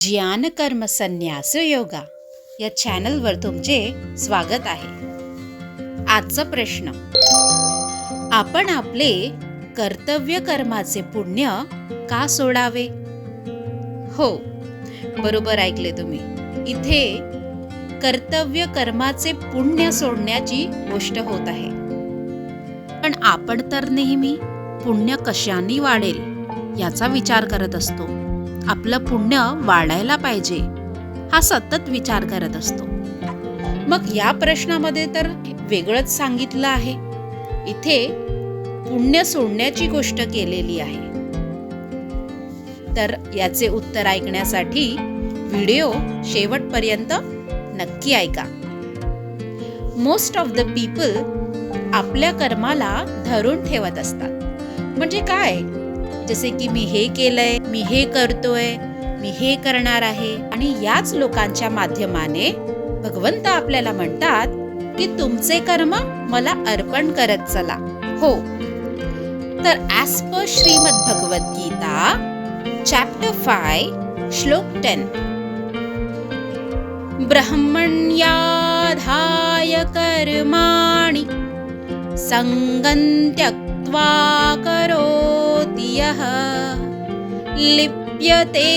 ज्ञान कर्म संन्यास योगा या चॅनलवर तुमचे स्वागत आहे. आजचा प्रश्न, आपण आपले कर्तव्य कर्माचे पुण्य का सोडावे? हो, बरोबर ऐकले तुम्ही. इथे कर्तव्य कर्माचे पुण्य सोडण्याची गोष्ट होत आहे. पण आपण तर नेहमी पुण्य कशाने वाढेल याचा विचार करत असतो. आपलं पुण्य वाढायला पाहिजे हा सतत विचार करत असतो. मग या प्रश्नामध्ये तर वेगळंच सांगितलं आहे. इथे पुण्य सोडण्याची गोष्ट केलेली आहे. तर याचे उत्तर ऐकण्यासाठी व्हिडिओ शेवटपर्यंत नक्की ऐका. मोस्ट ऑफ द पीपल आपल्या कर्माला धरून ठेवत असतात. म्हणजे काय? जसे की मी हे केलंय, मी हे करतोय, मी हे करणार आहे. आणि याच लोकांच्या माध्यमाने भगवंत आपल्याला म्हणतात की तुमचे कर्म मला अर्पण करत चला. हो, तर as per Shrimad Bhagavad Gita chapter 5 श्लोक 10, ब्रह्मण्याधाय कर्माणि संगं त्यक्त्वा करोति यः लिप्यते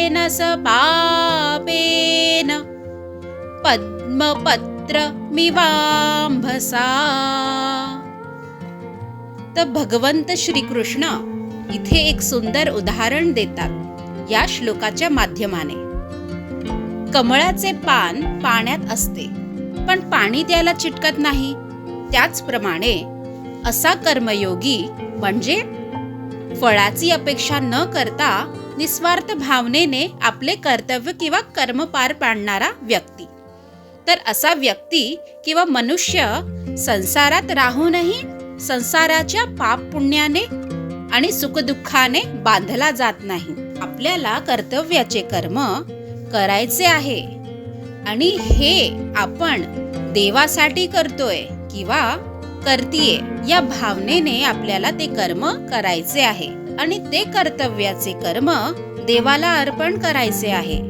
न स पापेन पद्मपत्रमिवाम्भसा. तर भगवंत श्रीकृष्ण इथे एक सुंदर उदाहरण देतात या श्लोकाच्या माध्यमाने. कमळाचे पान पाण्यात असते, पण पाणी त्याला चिटकत नाही. त्याचप्रमाणे असा कर्मयोगी म्हणजे फळाची अपेक्षा न करता निस्वार्थ भावनेने आपले कर्तव्य किंवा कर्म पार पाडणारा व्यक्ती. तर असा व्यक्ती किंवा मनुष्य संसारात राहूनही संसाराच्या पाप पुण्याने आणि सुखदुःखाने बांधला जात नाही. आपल्याला कर्तव्याचे कर्म करायचे आहे आणि हे आपण देवासाठी करतोय किंवा करतीये या भावनेने आपल्याला ते कर्म करायचे आहे आणि ते कर्तव्याचे कर्म देवाला अर्पण करायचे आहे.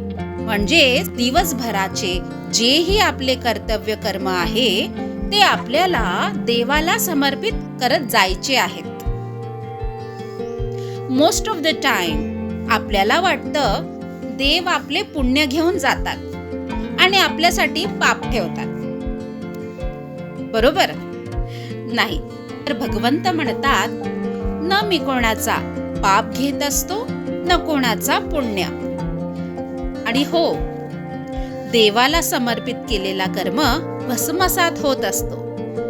म्हणजे दिवसभराचे जेही आपले कर्तव्य कर्म आहे ते आपल्याला देवाला समर्पित करत जायचे आहेत. मोस्ट ऑफ द टाइम आपल्याला वाटतं देव आपले पुण्य घेऊन जातात आणि आपल्यासाठी पाप ठेवतात. बरोबर नाही. तर भगवंत म्हणतात, न मी कोणाचा पाप घेत असतो न कोणाचा पुण्य. आणि हो, देवाला समर्पित केलेला कर्म भस्मसात होत असतो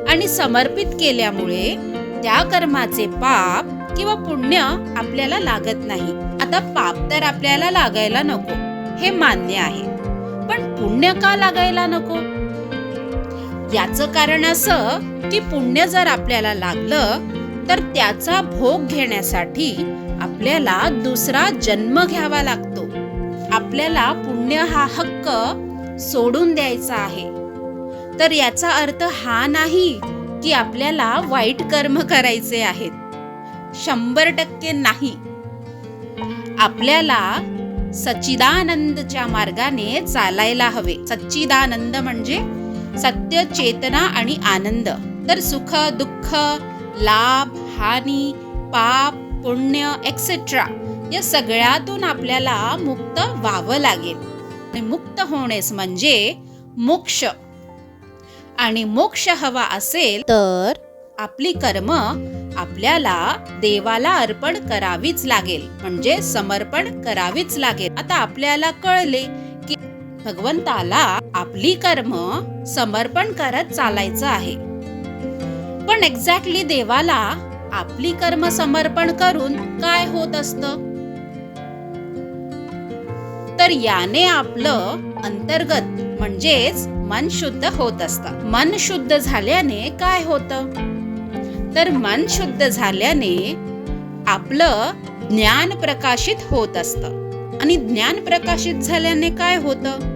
आणि समर्पित केल्यामुळे त्या कर्माचे पाप किंवा पुण्य आपल्याला लागत नाही. आता पाप तर आपल्याला लागायला नको हे मान्य आहे, पण पुण्य का लागायला नको? याचं कारण असं की पुण्य जर आपल्याला लागलं तर त्याचा भोग घेण्यासाठी आपल्याला दुसरा जन्म घ्यावा लागतो. आपल्याला पुण्य हा हक्क सोडून द्यायचा आहे. तर याचा अर्थ हा नाही की आपल्याला वाईट कर्म करायचे आहेत. 100% नाही. आपल्याला सच्चिदानंदच्या मार्गाने चालायला हवे. सच्चिदानंद म्हणजे सत्य, चेतना आणि आनंद. तर सुख, दुःख, लाभ, हानी, पाप, पुण्य एक्सेट्रा या सगळ्यातून आपल्याला मुक्त व्हावं लागेल. आणि मुक्त होणेस म्हणजे मोक्ष. आणि मोक्ष हवा असेल तर आपली कर्म आपल्याला देवाला अर्पण करावीच लागेल, म्हणजे समर्पण करावीच लागेल. आता आपल्याला कळले की भगवंताला आपली कर्म समर्पण करत चालायचं आहे. पण एक्झॅक्टली देवाला आपली कर्म समर्पण करून काय होत असतं? तर याने आपलं अंतर्गत म्हणजेच मन शुद्ध होत असतं. मन शुद्ध झाल्याने काय होतं? तर मन शुद्ध झाल्याने आपलं ज्ञान प्रकाशित होत असतं. आणि ज्ञान प्रकाशित झाल्याने काय होतं?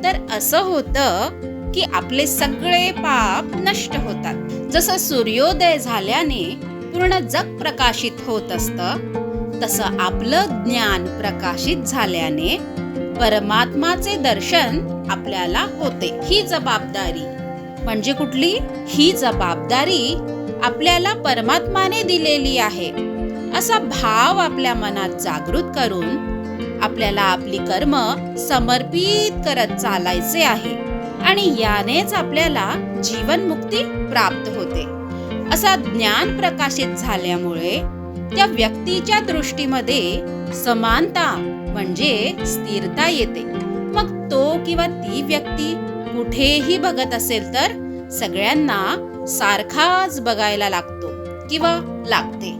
तर असं होतं की आपले सगळे पाप नष्ट होतात. जसं सूर्योदय झाल्याने पूर्ण जग प्रकाशित होत असतं, तसं आपलं ज्ञान प्रकाशित झाल्याने परमात्माचे दर्शन आपल्याला होते. ही जबाबदारी म्हणजे कुठली? ही जबाबदारी आपल्याला परमात्माने दिलेली आहे असा भाव आपल्या मनात जागृत करून आपल्याला आपली कर्म समर्पित करत चालायचे आहे आणि यानेच आपल्याला जीवनमुक्ती प्राप्त होते. असा ज्ञान प्रकाशित झाल्यामुळे त्या व्यक्तीच्या दृष्टीमध्ये समानता म्हणजे स्थिरता येते. मग तो किंवा ती व्यक्ती कुठेही बघत असेल तर सगळ्यांना सारखाच बघायला लागतो किंवा लागते.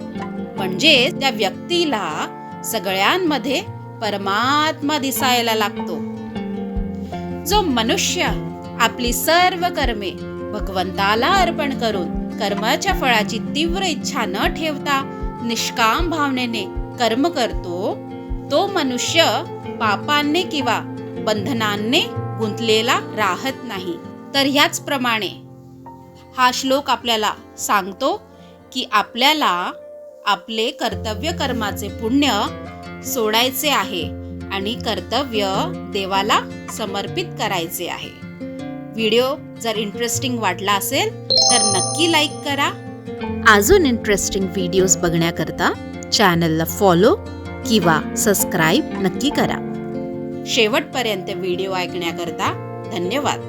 म्हणजे त्या व्यक्तीला सगळ्यांमध्ये परमात्मा दिसायला लागतो. जो मनुष्य आपली सर्व कर्मे भगवंताला अर्पण करून कर्माच्या फळाची तीव्र इच्छा न ठेवता निष्काम भावनेने कर्म करतो, तो मनुष्य पापांनी किंवा बंधनांनी गुंतलेला राहत नाही. तर ह्याचप्रमाणे हा श्लोक आपल्याला सांगतो की आपल्याला आपले कर्तव्य कर्माचे पुण्य सोडायचे आहे आणि कर्तव्य देवाला समर्पित करायचे आहे. व्हिडिओ जर इंटरेस्टिंग वाटला असेल तर नक्की लाईक करा. अजून इंटरेस्टिंग व्हिडिओज बघण्याकरता चॅनलला फॉलो किंवा सबस्क्राईब नक्की करा. शेवटपर्यंत व्हिडिओ ऐकण्याकरता धन्यवाद.